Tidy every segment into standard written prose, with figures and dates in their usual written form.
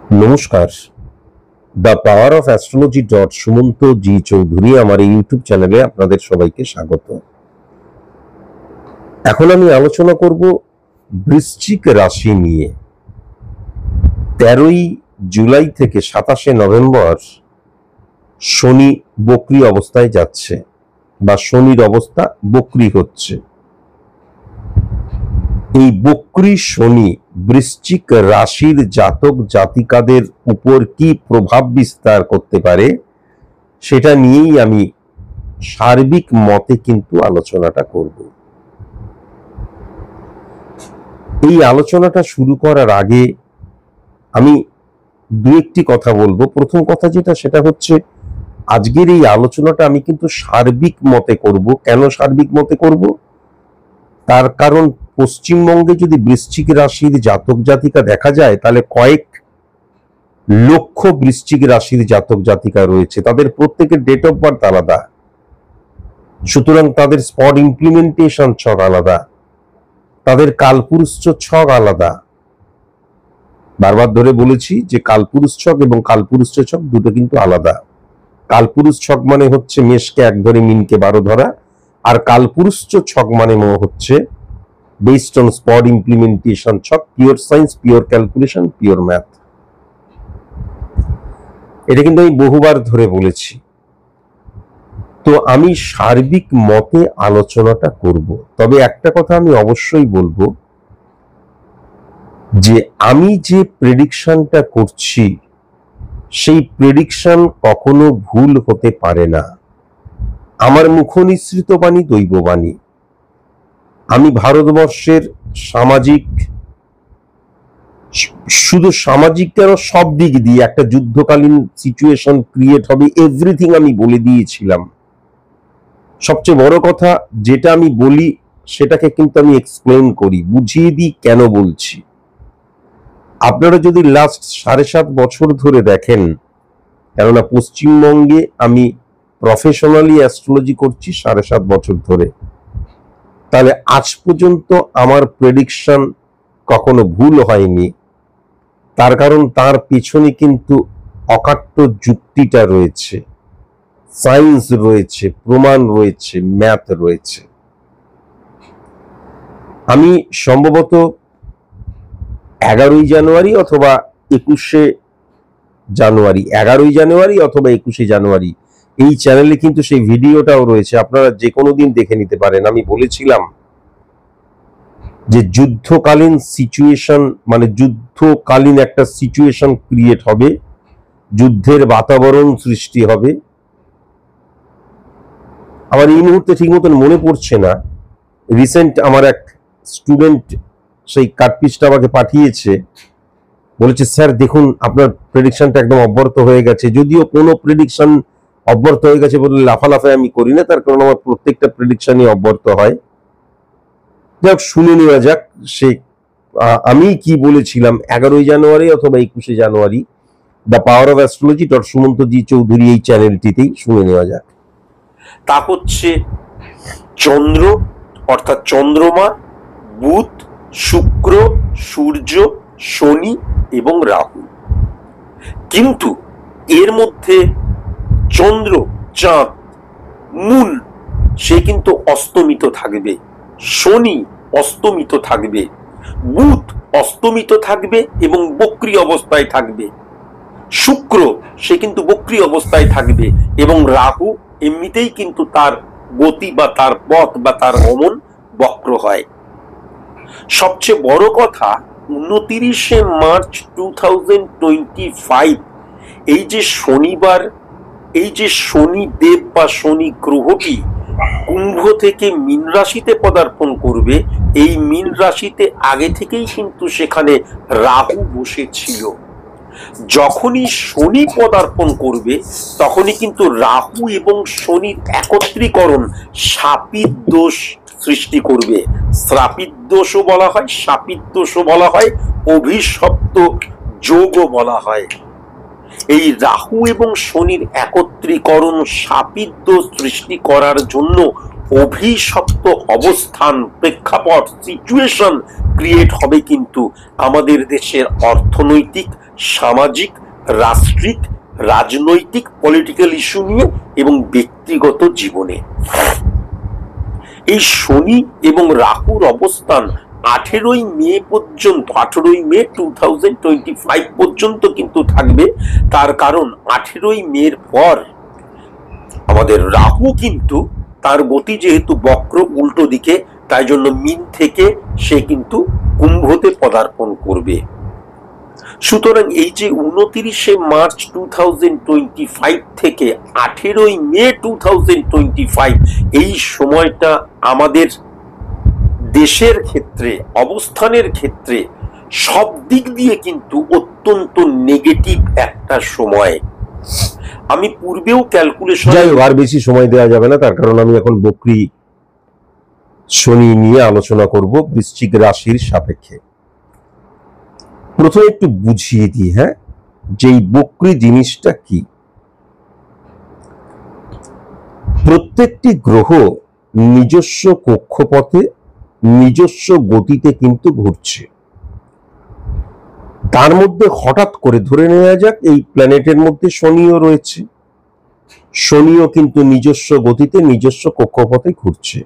নমস্কার। The power of astrology Sumanta ji Chowdhury আমার এই ইউটিউব চ্যানেলে আপনাদের সবাইকে স্বাগত। এখন আমি আলোচনা করব বৃশ্চিক রাশি নিয়ে। 13ই জুলাই থেকে 27শে নভেম্বর শনি বক্রী অবস্থায় যাচ্ছে বা শনির অবস্থা বক্রী হচ্ছে। এই বক্রী শনি বৃশ্চিক রাশির জাতক জাতিকাদের উপর কি প্রভাব বিস্তার করতে পারে সেটা নিয়েই আমি সার্বিক মতে কিন্তু আলোচনাটা করব। এই আলোচনাটা শুরু করার আগে আমি দু একটি কথা বলবো। প্রথম কথা যেটা সেটা হচ্ছে আজকের এই আলোচনাটা আমি কিন্তু সার্বিক মতে করব। কেন সার্বিক মতে করব? তার কারণ পশ্চিমবঙ্গে যদি বৃশ্চিক রাশির জাতক জাতিকা দেখা যায় তাহলে কয়েক লক্ষ বৃশ্চিক রাশির জাতক জাতিকা রয়েছে, তাদের প্রত্যেকের ডেট অফ বার্থ আলাদা, সুতরাং তাদের স্পট ইমপ্লিমেন্টেশন ছক আলাদা, তাদের কালপুরুষ ছক আলাদা। বারবার ধরে বলেছি যে কালপুরুষ ছক এবং কালপুরুষ ছক দুটো কিন্তু আলাদা। কালপুরুষ ছক মানে হচ্ছে মেষকে 1 ধরে মিনকে 12 ধরা, আর কালপুরুষ ছক মানে হচ্ছে বেসড অন স্পট ইমপ্লিমেন্টেশন ছক, pure science, pure calculation, pure math. এটা কিন্তু আমি বহুবার ধরে বলেছি। তো আমি সার্বিক মতে আলোচনাটা করব। তবে একটা কথা আমি অবশ্যই বলবো যে আমি যে প্রেডিকশনটা করছি সেই প্রেডিকশন কখনো ভুল হতে পারে না। আমার মুখনিসৃত বাণী দৈববাণী। আমি ভারতবর্ষের সামাজিক, শুধু সামাজিক কেন সব দিক দিয়ে একটা যুদ্ধকালীন সিচুয়েশন ক্রিয়েট হবে এভরিথিং আমি বলে দিয়েছিলাম। সবচেয়ে বড় কথা যেটা আমি বলি সেটাকে কিন্তু আমি এক্সপ্লেন করি, বুঝিয়ে দিই কেন বলছি। আপনারা যদি লাস্ট 7.5 বছর ধরে দেখেন, কেননা পশ্চিমবঙ্গে আমি প্রফেশনালি অ্যাস্ট্রোলজি করছি 7.5 বছর ধরে, তাহলে আজ পর্যন্ত আমার প্রেডিকশন কখনো ভুল হয়নি। তার কারণ তার পিছনে কিন্তু অকাট্য যুক্তিটা রয়েছে, সায়েন্স রয়েছে, প্রমাণ রয়েছে, ম্যাথ রয়েছে। আমি সম্ভবত 11ই জানুয়ারি অথবা 21শে জানুয়ারি, 11ই জানুয়ারি অথবা 21শে জানুয়ারি এই চ্যানেলে কিন্তু সেই ভিডিওটাও রয়েছে, আপনারা যে কোনো দিন দেখে নিতে পারেন। আমি বলেছিলাম যে যুদ্ধকালীন সিচুয়েশন, মানে যুদ্ধকালীন একটা সিচুয়েশন ক্রিয়েট হবে, যুদ্ধের বাতাবরণ সৃষ্টি হবে। আমার এই মুহূর্তে ঠিক মতন মনে পড়ছে না, রিসেন্ট আমার এক স্টুডেন্ট সেই কাটপিসটা আমাকে পাঠিয়েছে, বলেছে স্যার দেখুন আপনার প্রেডিকশনটা একদম অব্যর্থ হয়ে গেছে। যদিও কোনো প্রেডিকশন অব্যর্থ হয়ে গেছে বলে লাফালাফায় আমি করি না, তার কারণ আমার প্রত্যেকটা প্রেডিকশনই অব্যর্থ হয়। যাক, শুনে নেওয়া যাক সে আমি কি বলেছিলাম 11ই জানুয়ারি অথবা 21শে জানুয়ারি the power of astrology Sumanta ji Chowdhury এই চ্যানেলটিতেই শুনে নেওয়া যাক। তা হচ্ছে চন্দ্র অর্থাৎ চন্দ্রমা, বুধ, শুক্র, সূর্য, শনি এবং রাহু। কিন্তু এর মধ্যে চন্দ্র, চাঁদ, মূল সে কিন্তু অস্তমিত থাকবে, শনি অস্তমিত থাকবে, বুধ অস্তমিত থাকবে এবং বক্রী অবস্থায় থাকবে, শুক্র সে কিন্তু বক্রী অবস্থায় থাকবে এবং রাহু এমনিতেই কিন্তু তার গতি বা তার পথ বা তার গমন বক্র হয়। সবচেয়ে বড় কথা 29শে মার্চ 2025 এই যে শনিবার, এই যে শনিদেব বা শনি গ্রহটি কুম্ভ থেকে মীন রাশিতে পদার্পণ করবে, এই মীন রাশিতে আগে থেকেই কিন্তু সেখানে রাহু বসেছিল। যখনই শনি পদার্পণ করবে তখনই কিন্তু রাহু এবং শনির একত্রীকরণ শাপিত দোষ সৃষ্টি করবে। শ্রাপিত দোষও বলা হয়, শাপিত দোষও বলা হয়, অভিশপ্ত যোগও বলা হয়। এই রাহু এবং শনির একত্রীকরণ শাপিত দোষ সৃষ্টি করার জন্য অভিশপ্ত অবস্থান, প্রেক্ষাপট, সিচুয়েশন ক্রিয়েট হবে কিন্তু আমাদের দেশের অর্থনৈতিক, সামাজিক, রাষ্ট্রিক, রাজনৈতিক, পলিটিক্যাল ইস্যু নিয়ে এবং ব্যক্তিগত জীবনে। এই শনি এবং রাহুর অবস্থান 18ই মে পর্যন্ত, 18ই মে 2025 পর্যন্ত কিন্তু থাকবে। তার কারণ 18ই মের পর আমাদের রাহু কিন্তু তার গতি যেহেতু বক্র উল্টো দিকে, তাই জন্য মিন থেকে সে কিন্তু কুম্ভতে পদার্পণ করবে। সুতরাং এই যে 29শে মার্চ 2025 থেকে 18ই মে 2025 এই সময়টা আমাদের দেশের ক্ষেত্রে, অবস্থানের ক্ষেত্রে সব দিক দিয়ে কিন্তু অত্যন্ত নেগেটিভ একটা সময়। আমি পূর্বেও ক্যালকুলেশন, যাই হোক, আর বেশি সময় দেওয়া যাবে না, তার কারণ আমি এখন বকরি শনি নিয়ে আলোচনা করব বৃশ্চিক রাশির সাপেক্ষে। প্রথমে একটু বুঝিয়ে দিই, হ্যাঁ, যে এই বকরি জিনিসটা কি। প্রত্যেকটি গ্রহ নিজস্ব কক্ষপথে নিজস্ব গতিতে কিন্তু ঘুরছে। তার মধ্যে হঠাৎ করে ধরে নেওয়া যাক এই প্ল্যানেটের মধ্যে শনিও রয়েছে, শনিও কিন্তু নিজস্ব গতিতে নিজস্ব কক্ষপথে ঘুরছে।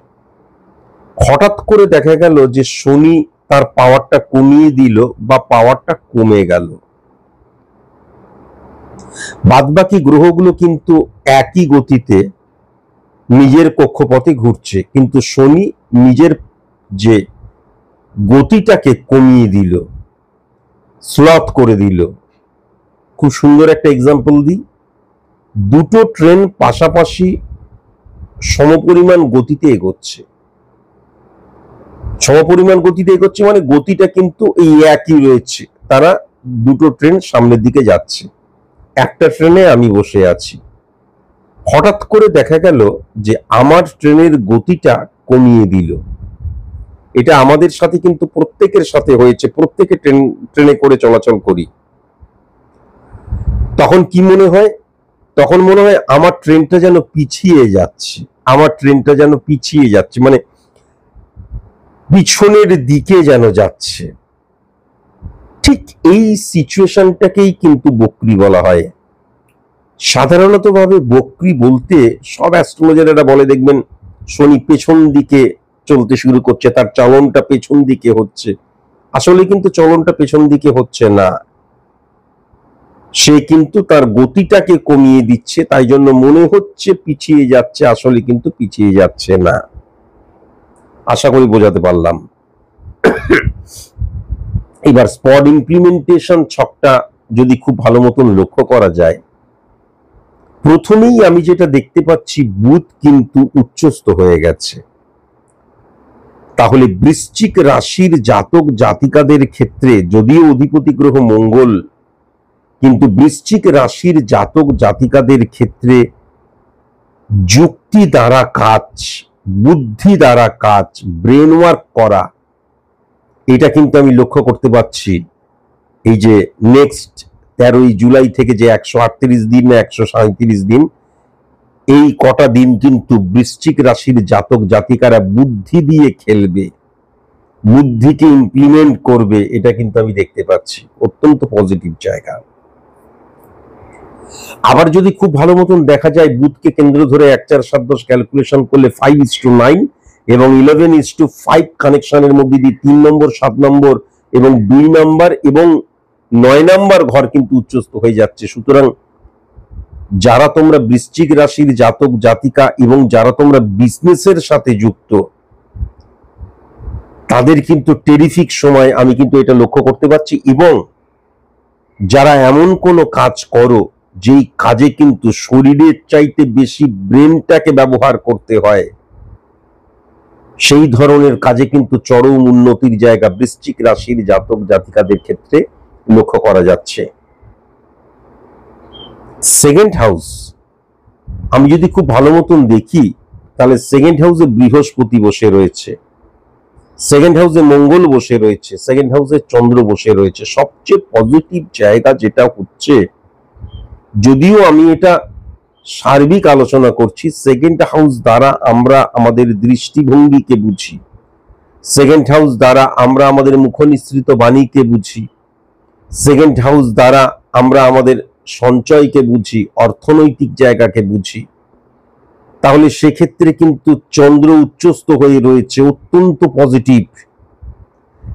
হঠাৎ করে দেখা গেল যে শনি তার পাওয়ারটা কমিয়ে দিল বা পাওয়ারটা কমে গেল। বাদবাকি গ্রহগুলো কিন্তু একই গতিতে নিজের কক্ষপথে ঘুরছে, কিন্তু শনি নিজের যে গতিটাকে কমিয়ে দিল, স্লথ করে দিল। খুব সুন্দর একটা এক্সাম্পল দিই। দুটো ট্রেন পাশাপাশি সমপরিমাণ গতিতে এগোচ্ছে, সমপরিমাণ গতিতে এগোচ্ছে মানে গতিটা কিন্তু এই একই রয়েছে, তারা দুটো ট্রেন সামনের দিকে যাচ্ছে। একটা ট্রেনে আমি বসে আছি, হঠাৎ করে দেখা গেল যে আমার ট্রেনের গতিটা কমিয়ে দিল। এটা আমাদের সাথে কিন্তু প্রত্যেকের সাথে হয়েছে, প্রত্যেকে ট্রেনে করে চলাচল করি। তখন কি মনে হয়? তখন মনে হয় আমার ট্রেনটা যেন পিছিয়ে যাচ্ছে, আমার ট্রেনটা যেন পিছিয়ে যাচ্ছে, মানে পিছনের দিকে যেন যাচ্ছে। ঠিক এই সিচুয়েশনটাকেই কিন্তু বকরি বলা হয়। সাধারণত ভাবে বকরি বলতে সব অ্যাস্ট্রোলজারেরা বলে, দেখবেন শনি পেছন দিকে চলতে শুরু করছে, তার চলনটা পেছন দিকে হচ্ছে। আসলে কিন্তু চলনটা পেছন দিকে হচ্ছে না, সে কিন্তু তার গতিটাকে কমিয়ে দিচ্ছে, তাই জন্য মনে হচ্ছে পিছিয়ে যাচ্ছে, আসলে কিন্তু পিছিয়ে যাচ্ছে না। আশা করি বোঝাতে পারলাম। এবার স্পট ইমপ্লিমেন্টেশন ছকটা যদি খুব ভালো মতন লক্ষ্য করা যায়, প্রথমেই আমি যেটা দেখতে পাচ্ছি, বুধ কিন্তু উচ্চস্থ হয়ে গেছে। তাহলে বৃশ্চিক রাশির জাতক জাতিকাদের ক্ষেত্রে, যদিও অধিপতি গ্রহ মঙ্গল, কিন্তু বৃশ্চিক রাশির জাতক জাতিকাদের ক্ষেত্রে যুক্তি দ্বারা কাজ, বুদ্ধি দ্বারা কাজ, ব্রেন ওয়ার্ক করা, এটা কিন্তু আমি লক্ষ্য করতে পারছি। এই যে নেক্সট 13ই জুলাই থেকে যে 138 দিন না 137 দিন, এই কটা দিন কিন্তু বৃশ্চিক রাশির জাতক জাতিকারা বুদ্ধি দিয়ে খেলবে, বুদ্ধিকে ইমপ্লিমেন্ট করবে, এটা কিন্তু আমি দেখতে পাচ্ছি। অত্যন্ত পজিটিভ জায়গা। আবার যদি খুব ভালো মতন দেখা যায়, বুধকে কেন্দ্র ধরে 1 4 7 10 ক্যালকুলেশন করলে 5:9 এবং 11:5 কানেকশনের মধ্যে দিয়ে 3 নম্বর, 7 নম্বর এবং 2 নম্বর এবং 9 নম্বর ঘর কিন্তু উচ্চস্থ হয়ে যাচ্ছে। সুতরাং যারা তোমরা বৃশ্চিক রাশির জাতক জাতিকা এবং যারা তোমরা বিজনেসের সাথে যুক্ত, তাদের কিন্তু টেরিফিক সময় আমি কিন্তু এটা লক্ষ্য করতে পারছি। এবং যারা এমন কোনো কাজ করো যেই কাজে কিন্তু শরীরের চাইতে বেশি ব্রেনটাকে ব্যবহার করতে হয়, সেই ধরনের কাজে কিন্তু চরম উন্নতির জায়গা বৃশ্চিক রাশির জাতক জাতিকাদের ক্ষেত্রে লক্ষ্য করা যাচ্ছে। সেকেন্ড হাউস আমি যদি খুব ভালো মতন দেখি, তাহলে সেকেন্ড হাউসে বৃহস্পতি বসে রয়েছে, সেকেন্ড হাউসে মঙ্গল বসে রয়েছে, সেকেন্ড হাউসে চন্দ্র বসে রয়েছে। সবচেয়ে পজিটিভ জায়গা যেটা হচ্ছে, যদিও আমি এটা সার্বিক আলোচনা করছি, সেকেন্ড হাউস দ্বারা আমরা আমাদের দৃষ্টিভঙ্গিকে বুঝি, সেকেন্ড হাউস দ্বারা আমরা আমাদের মুখনিসৃত বাণীকে বুঝি, সেকেন্ড হাউস দ্বারা আমরা আমাদের সঞ্চয়কে বুঝি, অর্থনৈতিক জায়গাকে বুঝি। তাহলে সেক্ষেত্রে কিন্তু চন্দ্র উচ্চস্থ হয়ে রয়েছে, অত্যন্ত পজিটিভ।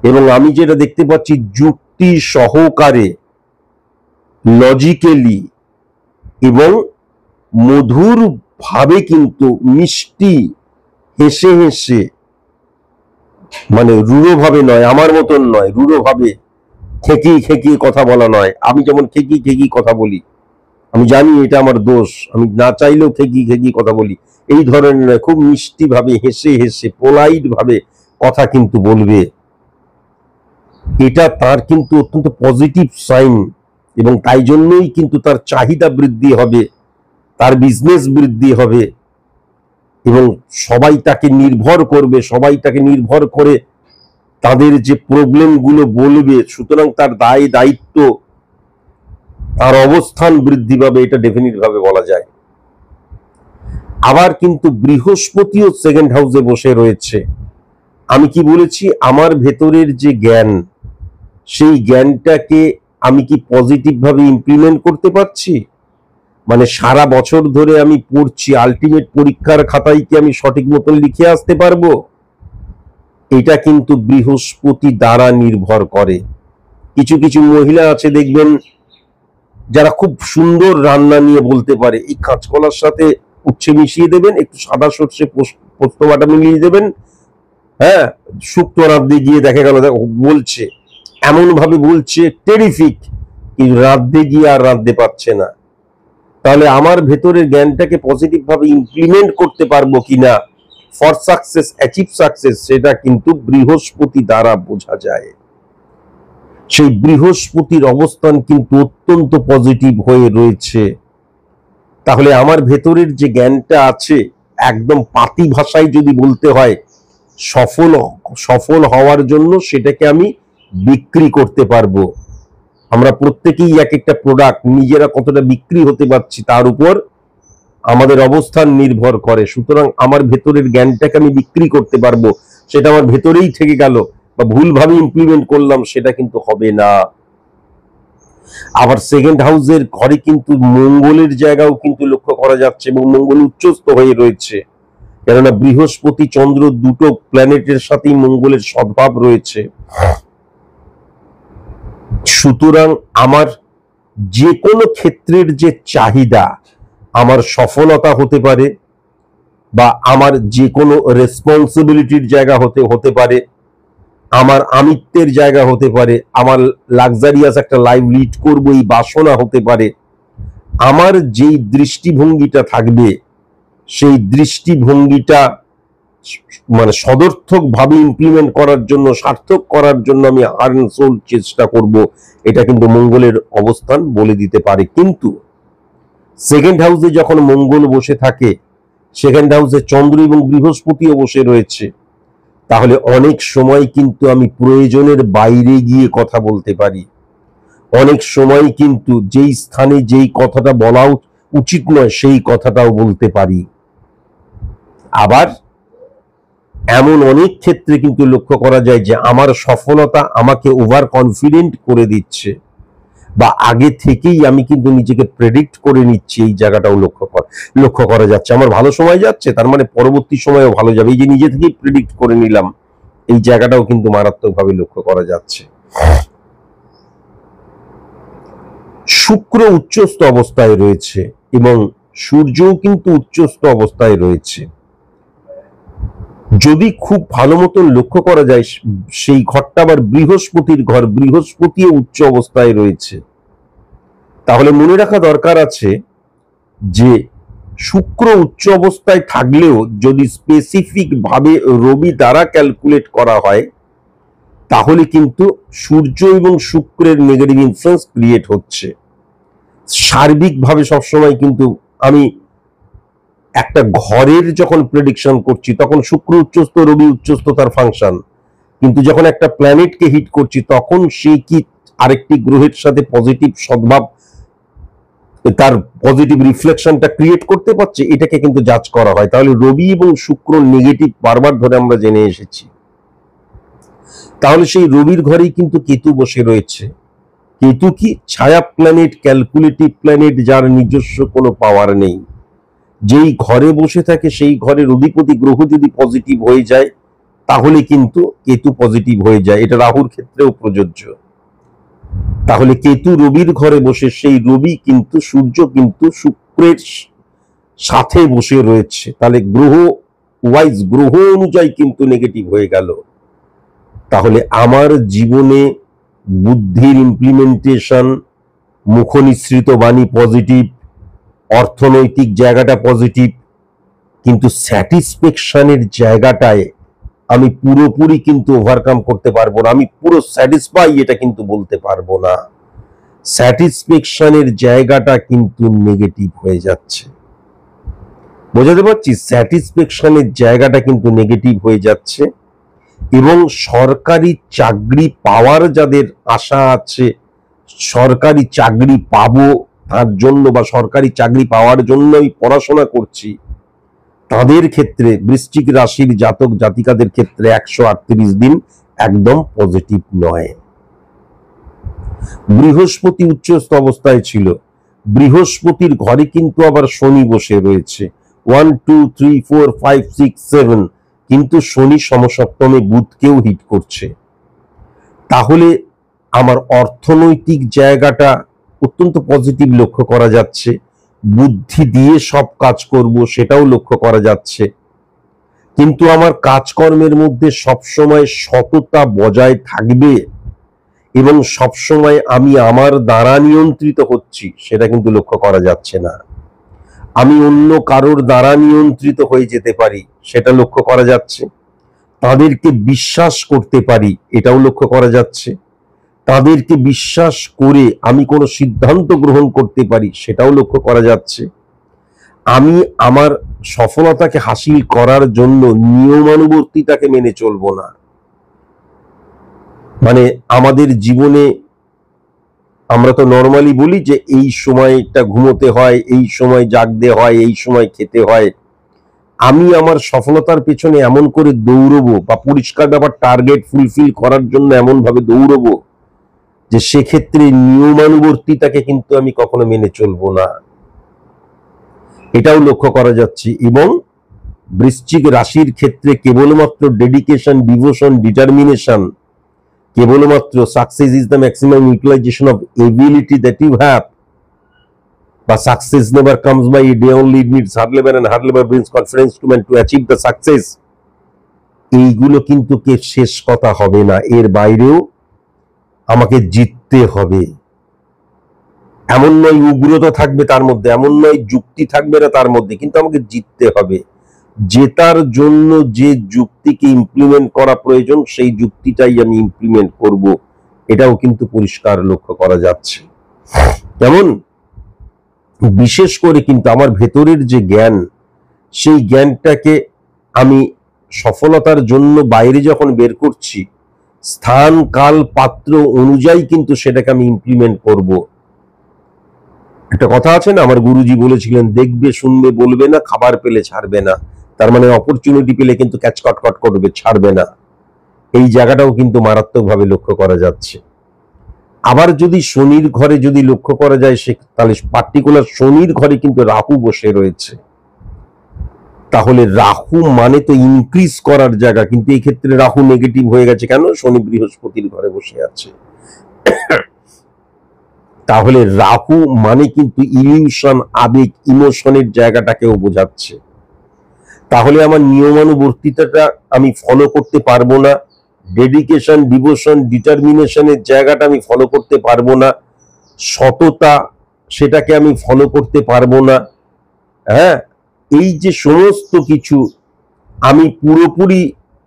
এবং আমি যেটা দেখতে পাচ্ছি, যুক্তি সহকারে, লজিক্যালি এবং মধুর ভাবে, কিন্তু মিষ্টি হেসে হেসে, মানে রূঢ় ভাবে নয়, আমার মতন নয়, রূঢ় ভাবে খেকিয়ে খেকিয়ে কথা বলা নয়। আমি যেমন খেকিয়ে খেকিয়ে কথা বলি, আমি জানি এটা আমার দোষ, আমি না চাইলেও খেকিয়ে খেকিয়ে কথা বলি, এই ধরনের নয়, খুব মিষ্টি ভাবে হেসে হেসে পোলাইট ভাবে কথা কিন্তু বলবে। এটা তার কিন্তু অত্যন্ত পজিটিভ সাইন, এবং তাই জন্যই কিন্তু তার চাহিদা বৃদ্ধি হবে, তার বিজনেস বৃদ্ধি হবে, এবং সবাই তাকে নির্ভর করবে, সবাই তাকে নির্ভর করে তাদের যে প্রবলেম গুলো বলবে। সুতরাং তার দায় দায়িত্ব, তার অবস্থান বৃদ্ধি পাবে, এটা ডেফিনিট ভাবে বলা যায়। আবার কিন্তু বৃহস্পতিও সেকেন্ড হাউসে বসে রয়েছে। আমি কি বলেছি, আমার ভেতরের যে জ্ঞান, সেই জ্ঞানটাকে আমি কি পজিটিভ ভাবে ইমপ্লিমেন্ট করতে পারছি? মানে সারা বছর ধরে আমি পড়ছি, আলটিমেট পরীক্ষার খাতায় কি আমি সঠিক মতন লিখে আসতে পারবো? এটা কিন্তু বৃহস্পতি দ্বারা নির্ভর করে। কিছু কিছু মহিলা আছে দেখবেন, যারা খুব সুন্দর রান্না নিয়ে বলতে পারে, এই কাঁচকলার সাথে উচ্ছে মিশিয়ে দেবেন, একটু সাদা সর্ষে পোস্ত বাটা মিলিয়ে দেবেন, হ্যাঁ, শুক্তো রাঁধতে গিয়ে দেখা গেল বলছে, এমন ভাবে বলছে টেরিফিক, কিন্তু রাঁধতে গিয়ে আর রাঁধতে পারছে না। তাহলে আমার ভেতরের জ্ঞানটাকে পজিটিভ ভাবে ইমপ্লিমেন্ট করতে পারবো কিনা, ফর সাকসেস, অ্যাচিভ সাকসেস, সেটা কিন্তু বৃহস্পতি দ্বারা বোঝা যায়। সেই বৃহস্পতির অবস্থান কিন্তু অত্যন্ত পজিটিভ হয়ে রয়েছে। তাহলে আমার ভেতরের যে জ্ঞানটা আছে, একদম পাতি ভাষায় যদি বলতে হয়, সফল হওয়ার জন্য সেটাকে আমি বিক্রি করতে পারবো। আমরা প্রত্যেকেই এক একটা প্রোডাক্ট নিজেরা কতটা বিক্রি হতে পারছি তার উপর আমাদের অবস্থান নির্ভর করে। সুতরাং আমার ভেতরের জ্ঞানটাকে আমি বিক্রি করতে পারবো, সেটা আমার ভেতরেই থেকে গেল, বা ভুলভাবে ইমপ্লিমেন্ট করলাম, সেটা কিন্তু হবে না। আবার সেকেন্ড হাউসের ঘরে কিন্তু মঙ্গলের জায়গাও কিন্তু লক্ষ্য করা যাচ্ছে, এবং মঙ্গল উচ্চস্থ হয়ে রয়েছে, কেননা বৃহস্পতি চন্দ্র দুটো প্ল্যানেটের সাথেই মঙ্গলের সদ্ভাব রয়েছে। সুতরাং আমার যে কোনো ক্ষেত্রের যে চাহিদা, আমার সফলতা হতে পারে, বা আমার যে কোনো রেসপন্সিবিলিটির জায়গা হতে পারে, আমার আমিত্বের জায়গা হতে পারে, আমার লাক্সারিয়াস একটা লাইফ লিড করবো এই বাসনা হতে পারে। আমার যেই দৃষ্টিভঙ্গিটা থাকবে, সেই দৃষ্টিভঙ্গিটা মানে সদর্থক ভাবে ইমপ্লিমেন্ট করার জন্য, সার্থক করার জন্য আমি হার্ট সোল চেষ্টা করব, এটা কিন্তু মঙ্গলের অবস্থান বলে দিতে পারে। কিন্তু সেকেন্ড হাউসে যখন মঙ্গল বসে থাকে, সেকেন্ড হাউসে চন্দ্র এবং বৃহস্পতিও বসে রয়েছে, তাহলে অনেক সময় কিন্তু আমি প্রয়োজনের বাইরে গিয়ে কথা বলতে পারি। অনেক সময় কিন্তু যেই স্থানে যেই কথাটা বলা উচিত নয়, সেই কথাটাও বলতে পারি। আবার এমন অনেক ক্ষেত্রে কিন্তু লক্ষ্য করা যায় যে আমার সফলতা আমাকে ওভার কনফিডেন্ট করে দিচ্ছে, বা আগে থেকেই আমি কিন্তু নিজেকে প্রেডিক্ট করে নিচ্ছি, এই জায়গাটাও লক্ষ্য করা যাচ্ছে। আমার ভালো সময় যাচ্ছে, তার মানে পরবর্তী সময়েও ভালো যাবে, এই যে নিজে থেকেই প্রেডিক্ট করে নিলাম, এই জায়গাটাও কিন্তু মারাত্মকভাবে লক্ষ্য করা যাচ্ছে। শুক্র উচ্চস্থ অবস্থায় রয়েছে, এবং সূর্যও কিন্তু উচ্চস্থ অবস্থায় রয়েছে। যদি খুব ভালো মতন লক্ষ্য করা যায়, সেই ঘরটা আবার বৃহস্পতির ঘর, বৃহস্পতিও উচ্চ অবস্থায় রয়েছে। তাহলে মনে রাখা দরকার আছে যে শুক্র উচ্চ অবস্থায় থাকলেও যদি স্পেসিফিক ভাবে রবি দ্বারা ক্যালকুলেট করা হয়, তাহলে কিন্তু সূর্য এবং শুক্রের নেগেটিভ ইনফ্লুয়েন্স ক্রিয়েট হচ্ছে। সার্বিকভাবে সবসময় কিন্তু আমি একটা ঘরের যখন প্রেডিকশন করছি, তখন শুক্র উচ্চস্থ, রবি উচ্চস্থ তার ফাংশন, কিন্তু যখন একটা প্ল্যানেটকে হিট করছি, তখন সে কি আরেকটি গ্রহের সাথে পজিটিভ সদ্ভাব, তার পজিটিভ রিফ্লেকশনটা ক্রিয়েট করতে পারছে, এটাকে কিন্তু জাজ করা হয়। তাহলে রবি এবং শুক্র নেগেটিভ বারবার ধরে আমরা জেনে এসেছি। তাহলে সেই রবির ঘরেই কিন্তু কেতু বসে রয়েছে, কেতু কি ছায়া প্ল্যানেট, ক্যালকুলেটিভ প্ল্যানেট, যার নিজস্ব কোনো পাওয়ার নেই। যেই ঘরে বসে থাকে সেই ঘরের অধিপতি গ্রহ যদি পজিটিভ হয়ে যায় তাহলে কিন্তু কেতু পজিটিভ হয়ে যায়। এটা রাহুর ক্ষেত্রেও প্রযোজ্য। তাহলে কেতু রবির ঘরে বসে সেই রবি কিন্তু সূর্য কিন্তু শুক্রের সাথে বসে রয়েছে, তাহলে গ্রহ ওয়াইজ, গ্রহ অনুযায়ী কিন্তু নেগেটিভ হয়ে গেল। তাহলে আমার জীবনে বুদ্ধির ইমপ্লিমেন্টেশন, মুখনিসৃত বাণী পজিটিভ, অর্থনৈতিক জায়গাটা পজিটিভ, কিন্তু স্যাটিসফ্যাকশনের জায়গাটায় আমি পুরোপুরি কিন্তু ওভারকাম করতে পারবো না, আমি পুরো স্যাটিসফাই এটা কিন্তু বলতে পারবো না। স্যাটিসফ্যাকশনের জায়গাটা কিন্তু নেগেটিভ হয়ে যাচ্ছে। বোঝাতে পারছি? স্যাটিসফ্যাকশনের জায়গাটা কিন্তু নেগেটিভ হয়ে যাচ্ছে। এবং সরকারি চাকরি পাওয়ার যাদের আশা আছে, সরকারি চাকরি পাবো তার জন্য বা সরকারি চাকরি পাওয়ার জন্যই পড়াশোনা করছি, তাদের ক্ষেত্রে বৃশ্চিক রাশির জাতক জাতিকাদের ক্ষেত্রে 138 দিন একদম পজিটিভ নয়। বৃহস্পতি উচ্চস্থ অবস্থায় ছিল, বৃহস্পতির ঘরে কিন্তু আবার শনি বসে রয়েছে 1 2 3 4 5 6 7, কিন্তু শনি সমসপ্তমে বুধকেও হিট করছে। তাহলে আমার অর্থনৈতিক জায়গাটা অত্যন্ত পজিটিভ লক্ষ্য করা যাচ্ছে, বুদ্ধি দিয়ে সব কাজ করব সেটাও লক্ষ্য করা যাচ্ছে, কিন্তু আমার কাজকর্মের মধ্যে সবসময় সততা বজায় থাকবে এবং সবসময় আমি আমার দ্বারা নিয়ন্ত্রিত হচ্ছি সেটা কিন্তু লক্ষ্য করা যাচ্ছে না। আমি অন্য কারোর দ্বারা নিয়ন্ত্রিত হয়ে যেতে পারি সেটা লক্ষ্য করা যাচ্ছে, তাদেরকে বিশ্বাস করতে পারি এটাও লক্ষ্য করা যাচ্ছে, তাদেরকে বিশ্বাস করে আমি কোনো সিদ্ধান্ত গ্রহণ করতে পারি সেটাও লক্ষ্য করা যাচ্ছে। আমি আমার সফলতাকে হাসিল করার জন্য নিয়মানুবর্তিতাকে মেনে চলবো না। মানে আমাদের জীবনে আমরা তো নর্মালি বলি যে এই সময়টা ঘুমোতে হয়, এই সময় জাগতে হয়, এই সময় খেতে হয়। আমি আমার সফলতার পেছনে এমন করে দৌড়বো বা পরিষ্কার ব্যাপার টার্গেট ফুলফিল করার জন্য এমন ভাবে দৌড়বো যে সেক্ষেত্রে নিয়মানুবর্তিতাকে কিন্তু আমি কখনো মেনে চলবো না, এটাও লক্ষ্য করা যাচ্ছে। এবং বৃশ্চিক রাশির ক্ষেত্রে কেবলমাত্র ডেডিকেশন, ডিভোশন, ডিটারমিনেশন, কেবলমাত্র success is the maximum utilisation of ability that you have, বা success never comes by a day only, it needs hard labour and hard labour brings confidence to man to achieve the success, এইগুলো কিন্তু শেষ কথা হবে না। এর বাইরেও আমাকে জিততে হবে। এমন নয় উগ্রতা থাকবে তার মধ্যে, এমন নয় যুক্তি থাকবে না তার মধ্যে, কিন্তু আমাকে জিততে হবে। জেতার জন্য যে যুক্তিকে ইমপ্লিমেন্ট করা প্রয়োজন সেই যুক্তিটাই আমি ইমপ্লিমেন্ট করব, এটাও কিন্তু পরিষ্কার লক্ষ্য করা যাচ্ছে। যেমন বিশেষ করে কিন্তু আমার ভেতরের যে জ্ঞান, সেই জ্ঞানটাকে আমি সফলতার জন্য বাইরে যখন বের করছি, স্থান কাল পাত্র অনুযায়ী কিন্তু সেটাকে আমি ইমপ্লিমেন্ট করব। একটা কথা আছে না, আমার গুরুজি বলেছিলেন, দেখবে শুনবে বলবে না, খাবার পেলে ছাড়বে না। তার মানে অপরচুনিটি পেলে কিন্তু ক্যাচ কট করবে, ছাড়বে না। এই জায়গাটাও কিন্তু মারাত্মকভাবে লক্ষ্য করা যাচ্ছে। আবার যদি শনির ঘরে যদি লক্ষ্য করা যায়, সে তাহলে পার্টিকুলার শনির ঘরে কিন্তু রাহু বসে রয়েছে। তাহলে রাহু মানে তো ইনক্রিজ করার জায়গা, কিন্তু এই ক্ষেত্রে রাহু নেগেটিভ হয়ে গেছে কেন? শনি বৃহস্পতির ঘরে বসে আছে। তাহলে রাহু মানে কিন্তু ইলিউশন, আবেগ, ইমোশনের জায়গাটাকেও বোঝাচ্ছে। তাহলে আমার নিয়মানুবর্তিতাটা আমি ফলো করতে পারবো না, ডেডিকেশন, ডিভোশন, ডিটারমিনেশনের জায়গাটা আমি ফলো করতে পারবো না, সততা সেটাকে আমি ফলো করতে পারবো না। হ্যাঁ, এই যে সমস্ত কিছু আমি পুরোপুরি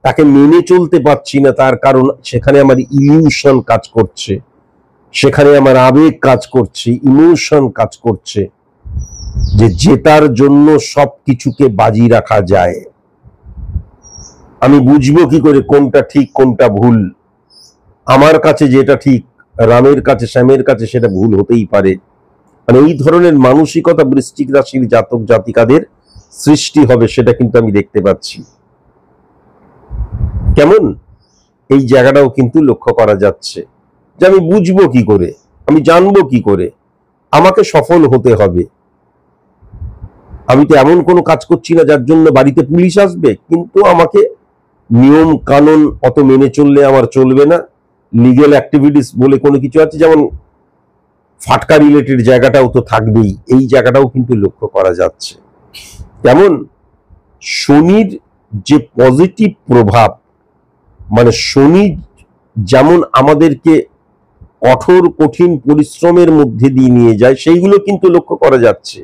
তাকে মেনে চলতে পারছি না, তার কারণ সেখানে আমার ইলিউশন কাজ করছে, সেখানে আমার আবেগ কাজ করছে, ইমোশন কাজ করছে, যে জেতার জন্য সবকিছুকে বাজি রাখা যায়। আমি বুঝবো কি করে কোনটা ঠিক কোনটা ভুল? আমার কাছে যেটা ঠিক, রামের কাছে, শ্যামের কাছে সেটা ভুল হতেই পারে। মানে এই ধরনের মানসিকতা বৃশ্চিক রাশির জাতক জাতিকাদের সৃষ্টি হবে, সেটা কিন্তু আমি দেখতে পাচ্ছি। কেমন এই জায়গাটাও কিন্তু লক্ষ্য করা যাচ্ছে যে আমি বুঝবো কি করে, আমি জানবো কি করে? আমাকে সফল হতে হবে। আমি তো এমন কোনো কাজ করছি না যার জন্য বাড়িতে পুলিশ আসবে, কিন্তু আমাকে নিয়ম কানুন অত মেনে চললে আমার চলবে না। লিগ্যাল অ্যাক্টিভিটিস বলে কোনো কিছু আছে, যেমন ফাটকা রিলেটেড জায়গাটাও তো থাকবেই, এই জায়গাটাও কিন্তু লক্ষ্য করা যাচ্ছে। যেমন শনির যে পজিটিভ প্রভাব, মানে শনি যেমন আমাদেরকে কঠোর কঠিন পরিশ্রমের মধ্যে দিয়ে নিয়ে যায়, সেইগুলো কিন্তু লক্ষ্য করা যাচ্ছে।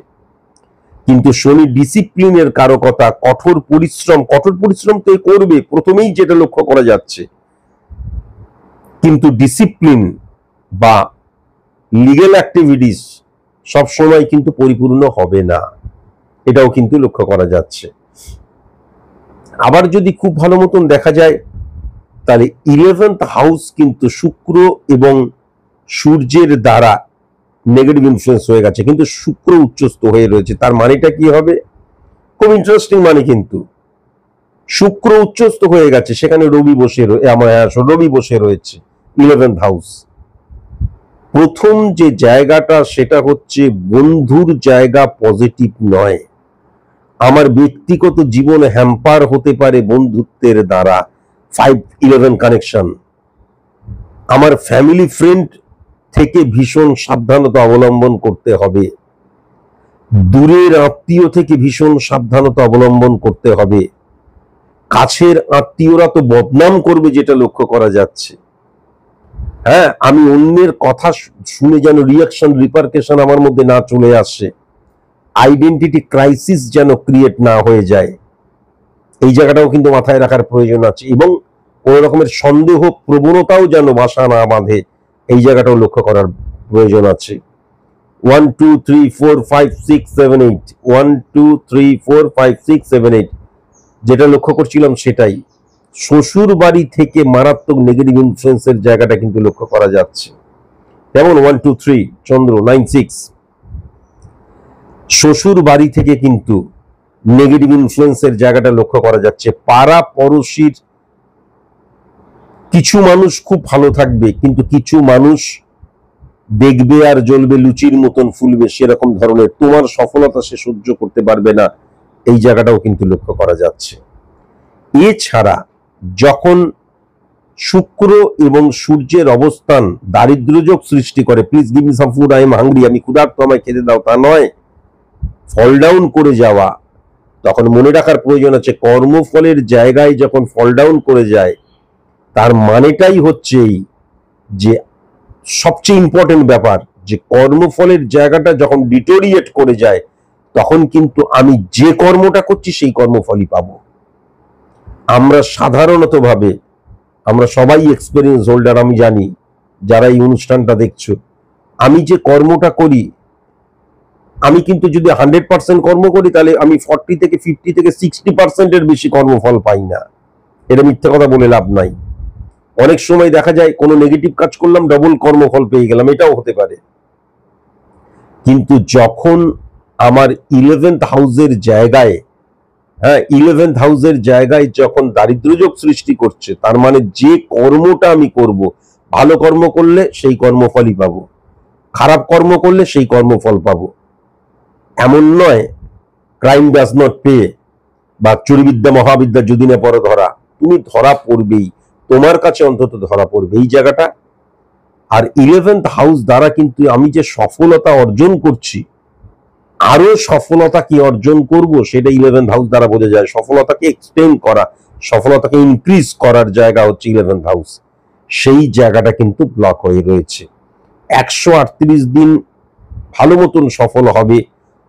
কিন্তু শনি ডিসিপ্লিনের কারকতা, কঠোর পরিশ্রম তো করবে প্রথমেই, যেটা লক্ষ্য করা যাচ্ছে। কিন্তু ডিসিপ্লিন বা লিগ্যাল অ্যাক্টিভিটিস সবসময় কিন্তু পরিপূর্ণ হবে না, এটাও কিন্তু লক্ষ্য করা যাচ্ছে। আবার যদি খুব ভালো মতন দেখা যায়, তাহলে 11th হাউস কিন্তু শুক্র এবং সূর্যের দ্বারা নেগেটিভ ইনফ্লুয়েন্স হয়ে গেছে, কিন্তু শুক্র উচ্চস্থ হয়ে রয়েছে। তার মানেটা কি হবে? খুব ইন্টারেস্টিং মানে, কিন্তু শুক্র উচ্চস্থ হয়ে গেছে, সেখানে রবি বসে রয়েছে 11th হাউস। প্রথম যে জায়গাটা সেটা হচ্ছে বন্ধুর জায়গা পজিটিভ নয়। আমার ব্যক্তিগত জীবন হ্যাম্পার হতে পারে বন্ধুত্বের দ্বারা, 5-11 কানেকশন। আমার ফ্যামিলি ফ্রেন্ড থেকে ভীষণ সাবধানতা অবলম্বন করতে হবে, দূরের আত্মীয় থেকে ভীষণ সাবধানতা অবলম্বন করতে হবে। কাছের আত্মীয়রা তো বদনাম করবে, যেটা লক্ষ্য করা যাচ্ছে। হ্যাঁ, আমি অন্যের কথা শুনে যেন রিয়াকশন রিপারকেশন আমার মধ্যে না চলে আসে, আইডেন্টিটি ক্রাইসিস যেন ক্রিয়েট না হয়ে যায়, এই জায়গাটাও কিন্তু মাথায় রাখার প্রয়োজন আছে। এবং কোন রকমের সন্দেহ প্রবণতাও যেন বাসা না বাঁধে, এই জায়গাটাও লক্ষ্য করার প্রয়োজন আছে। 1 2 3 4 5 6 7 8 1 2 3 4 5 6 7 8 যেটা লক্ষ্য করছিলাম সেটাই। শ্বশুর বাড়ি থেকে মারাত্মক নেগেটিভ ইনফ্লুয়েন্সের জায়গাটা কিন্তু লক্ষ্য করা যাচ্ছে। যেমন 1 2 3 চন্দ্র 9 6, শ্বশুর বাড়ি থেকে কিন্তু নেগেটিভ ইনফ্লুয়েন্সের জায়গাটা লক্ষ্য করা যাচ্ছে। পাড়া পড়শির কিছু মানুষ খুব ভালো থাকবে, কিন্তু কিছু মানুষ দেখবে আর জ্বলবে, লুচির মতন ফুলবে, সেরকম ধরনের। তোমার সফলতা সে সহ্য করতে পারবে না, এই জায়গাটাও কিন্তু লক্ষ্য করা যাচ্ছে। এছাড়া যখন শুক্র এবং সূর্যের অবস্থান দারিদ্র্যযোগ সৃষ্টি করে, please give me some food, I am hungry, আমি ক্ষুধার্ত, আমায় খেতে দাও, তা নয়, ফল ডাউন করে যাওয়া, তখন মনে রাখার প্রয়োজন আছে, কর্মফলের জায়গায় যখন ফল ডাউন করে যায়, তার মানেটাই হচ্ছে যে সবচেয়ে ইম্পর্টেন্ট ব্যাপার, যে কর্মফলের জায়গাটা যখন ডিটোরিয়েট করে যায়, তখন কিন্তু আমি যে কর্মটা করছি সেই কর্মফলই পাবো। আমরা সাধারণত ভাবে, আমরা সবাই এক্সপেরিয়েন্স হোল্ডার, আমি জানি যারা এই অনুষ্ঠানটা দেখছো, আমি যে কর্মটা করি, আমি কিন্তু যদি 100% কর্ম করি, তাহলে আমি 40 থেকে 50 থেকে 60% বেশি কর্মফল পাই না। এটা মিথ্যে কথা বলে লাভ নাই। অনেক সময় দেখা যায় কোনো নেগেটিভ কাজ করলাম, ডবল কর্মফল পেয়ে গেলাম, এটাও হতে পারে। কিন্তু যখন আমার 11th হাউসের জায়গায়, 11th হাউসের জায়গায় যখন দারিদ্র্যযোগ সৃষ্টি করছে, তার মানে যে কর্মটা আমি করব, ভালো কর্ম করলে সেই কর্মফলই পাবো, খারাপ কর্ম করলে সেই কর্মফল পাবো। এমন নয় ক্রাইম ডাজ নট পে, বা চুরিবিদ্যা মহাবিদ্যা যদি না পড়ে ধরা, তুমি ধরা পড়বেই, তোমার কাছে অন্তত ধরা পড়বে এই জায়গাটা। আর 11th হাউস দ্বারা কিন্তু আমি যে সফলতা অর্জন করছি, আরো সফলতা কি অর্জন করব, সেটা 11th হাউস দ্বারা বোঝা যায়। সফলতাকে এক্সটেন্ড করা, সফলতাকে ইনক্রিজ করার জায়গা হচ্ছে 11th হাউস, সেই জায়গাটা কিন্তু ব্লক হয়ে রয়েছে। 138 দিন ভালো মতন সফল হবে,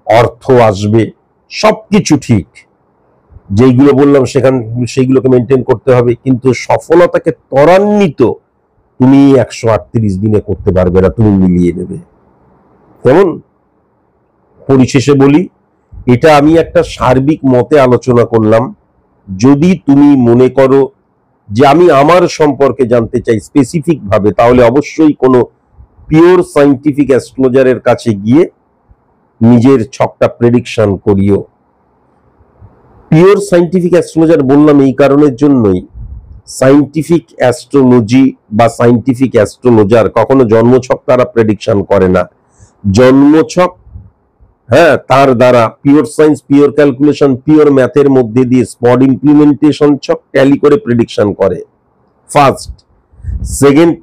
অর্থ আসবে, সবকিছু ঠিক, যেইগুলো বললাম সেইগুলোকে মেনটেন করতে হবে, কিন্তু সফলতাকে ত্বরান্বিত তুমি 138 দিনে করতে পারবে না, তুমি মিলিয়ে নেবে। যেমন পরিশেষে বলি, এটা আমি একটা সার্বিক মতে আলোচনা করলাম। যদি তুমি মনে করো যে আমি আমার সম্পর্কে জানতে চাই স্পেসিফিক ভাবে, তাহলে অবশ্যই কোনো পিওর সায়েন্টিফিক অ্যাস্ট্রোলজারের কাছে গিয়ে নিজের ছকটা প্রেডিকশন করিও। পিওর সায়েন্টিফিক অ্যাস্ট্রোলজার বললাম এই কারণের জন্যই, সায়েন্টিফিক অ্যাস্ট্রোলজি বা সায়েন্টিফিক অ্যাস্ট্রোলজার কখনো জন্মছক তারা প্রেডিকশন করে না। জন্মছক তার দ্বারা pure science, pure calculation, pure ম্যাথের মধ্যে দিয়ে স্পট ইমপ্লিমেন্টেশন ছক ট্যালি করে প্রেডিকশন করে। ফার্স্ট। সেকেন্ড,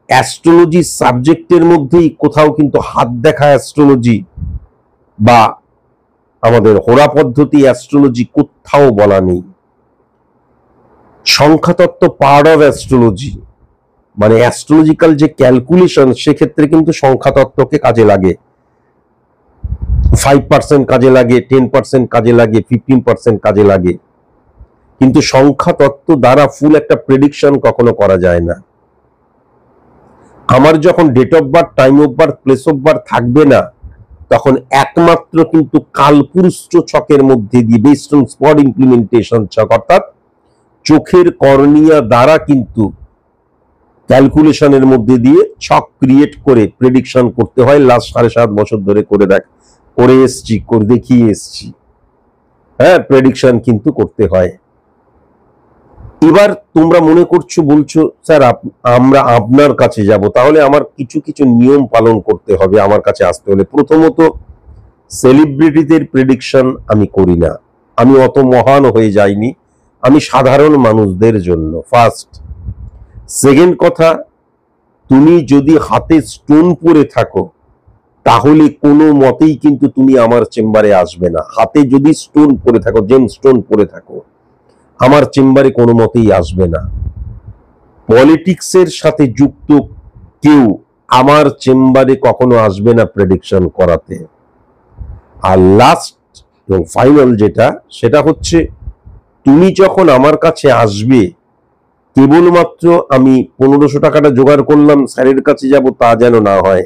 অ্যাস্ট্রোলজি সাবজেক্টের মধ্যেই কোথাও কিন্তু হাত দেখা অ্যাস্ট্রোলজি বা আমাদের হোরা পদ্ধতি অ্যাস্ট্রোলজি কোথাও বলা নেই। সংখ্যাতত্ত্ব পার্ট অফ অ্যাস্ট্রোলজি, মানে অ্যাস্ট্রোলজিক্যাল যে ক্যালকুলেশন সেক্ষেত্রে কিন্তু সংখ্যাতত্ত্বকে কাজে লাগে। 5% কাজে লাগে, 10% কাজে লাগে, 15% কাজে লাগে, কিন্তু সংখ্যাতত্ত্ব দ্বারা ফুল একটা প্রেডিকশন কখনো করা যায় না। আমার যখন date of birth, time of birth, place of birth থাকবে না, তখন একমাত্র কিন্তু কালপুরুষ ছকের মধ্যে দিয়ে বেসড অন স্পট ইমপ্লিমেন্টেশন ছক, অর্থাৎ চোখের কর্নিয়া দ্বারা কিন্তু ক্যালকুলেশনের মধ্যে দিয়ে ছক ক্রিয়েট করে প্রেডিকশন করতে হয়। লাস্ট 7.5 বছর ধরে করে এসছি, করে দেখিয়ে এসছি। প্রেডিকশন কিন্তু করতে হয়। এবার তোমরা মনে করছো, বলছো স্যার আমরা আপনার কাছে যাব, তাহলে আমার কিছু কিছু নিয়ম পালন করতে হবে আমার কাছে আসতে হলে। প্রথমত, সেলিব্রিটিদের প্রেডিকশন আমি করি না, আমি অত মহান হয়ে যাইনি, আমি সাধারণ মানুষদের জন্য। ফার্স্ট। সেকেন্ড কথা, তুমি যদি হাতে স্টোন পরে থাকো তাহলে কোনো মতেই কিন্তু তুমি আমার চেম্বারে আসবে না। হাতে যদি স্টোন পরে থাকো, জেম স্টোন পরে থাকো, আমার চেম্বারে কোনো মতেই আসবে না। পলিটিক্সের সাথে যুক্ত কেউ আমার চেম্বারে কখনো আসবে না প্রেডিকশন করাতে। আর লাস্ট এবং ফাইনাল যেটা, সেটা হচ্ছে তুমি যখন আমার কাছে আসবে, কেবলমাত্র আমি 1500 টাকাটা জোগাড় করলাম স্যারের কাছে যাব তা যেন না হয়।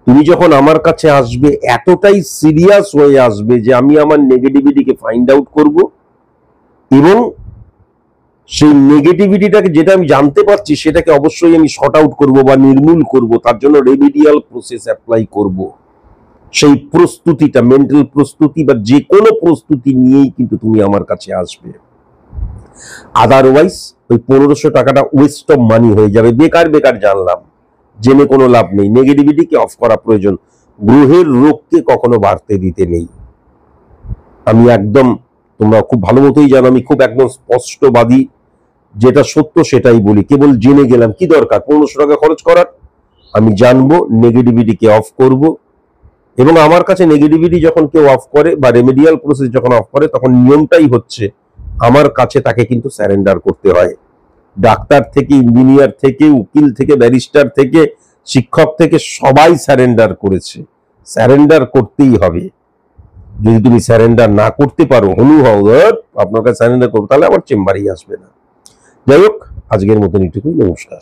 তুমি যখন আমার কাছে আসবে এতটাই সিরিয়াস হয়ে আসবে যে আমি আমার নেগেটিভিটিকে ফাইন্ড আউট করব, এবং সেই নেগেটিভিটিটাকে যেটা আমি জানতে পারছি সেটাকে অবশ্যই আমি শর্ট আউট করব বা নির্মূল করব। তার জন্য রেমিডিয়াল প্রসেস অ্যাপ্লাই করব। সেই প্রস্তুতিটা, মেন্টাল প্রস্তুতি বা যে কোনো প্রস্তুতি নিয়েই কিন্তু তুমি আমার কাছে আসবে। আদারওয়াইজ ওই 1500 টাকাটা ওয়েস্ট অফ মানি হয়ে যাবে, বেকার বেকার জানলাম, জেনে কোনো লাভ নেই। নেগেটিভিটিকে অফ করা প্রয়োজন, গ্রহের রোগকে কখনো বাড়তে দিতে নেই। আমি একদম, তোমরা খুব ভালো মতোই জানো, আমি খুব একদম স্পষ্টবাদী, যেটা সত্য সেটাই বলি। কেবল জেনে গেলাম, কি দরকার 1500 টাকা খরচ করার? আমি জানবো, নেগেটিভিটিকে অফ করব। এবং আমার কাছে নেগেটিভিটি যখন কেউ অফ করে বা রেমেডিয়াল প্রসেস যখন অফ করে, তখন নিয়মটাই হচ্ছে আমার কাছে তাকে কিন্তু স্যারেন্ডার করতে হয়। ডাক্তার থেকে, ইঞ্জিনিয়ার থেকে, উকিল থেকে, ব্যারিস্টার থেকে, শিক্ষক থেকে সবাই স্যারেন্ডার করেছে। স্যারেন্ডার করতেই হবে। যদি তুমি স্যারেন্ডার না করতে পারো, হনু হও, আপনার কাছে স্যারেন্ডার করবো, তাহলে আবার চেম্বারেই আসবে না। যাই হোক, আজকের মতন এইটুকুই। নমস্কার।